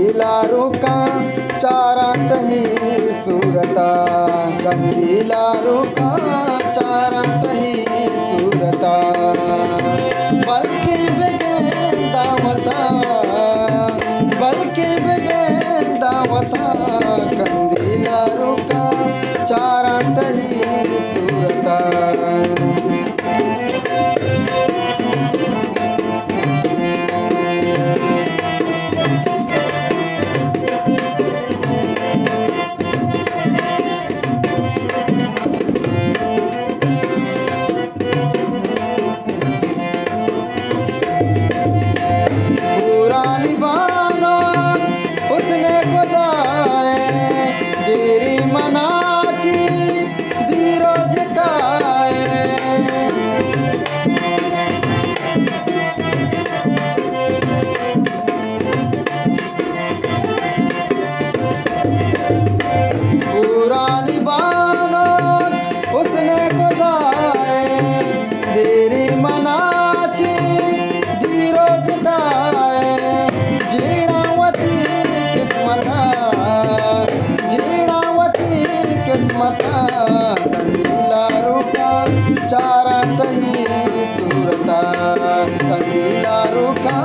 कंदीला रुका चारात ही सुरता, कंदीला रुका चारात ही सुरता, बल्कि बगे दावता, बल्कि बगे दावता, कंदीला रुका चारात ही सुरता। पुरानी बाना उसने खुदाए, तेरी मनाची धीरज ताए, पुरानी बाना उसने खुदाए, तेरी मनाची धीरज ताए, जीणावती किस्मता, जीणावती किस्मता, कंदीला रुका चारात ही सुरता, कंदीला रुका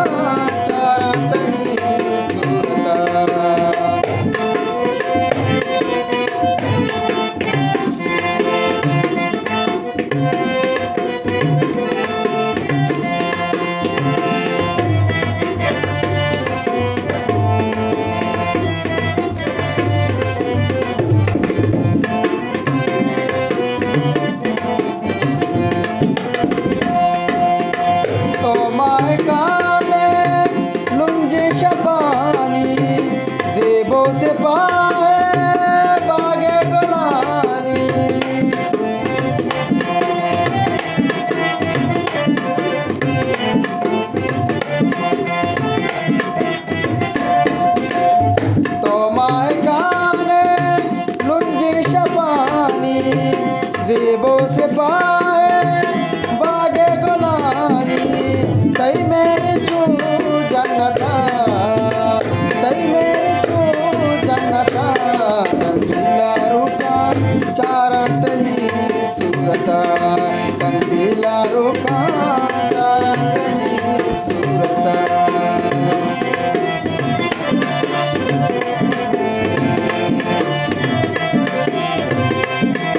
चारात ही सुरता। मायकाने लुंजे शबानी, जेबों से पाए बागे गुलानी, तो मायकाने लुंजे शबानी, जेबों से पाए बागे गुलानी, तई मेरी चू जन्नता, तई मेरी चू जन्नता, कंदीला रुका चारात ही सुरता, कंदीला रुका चारात ही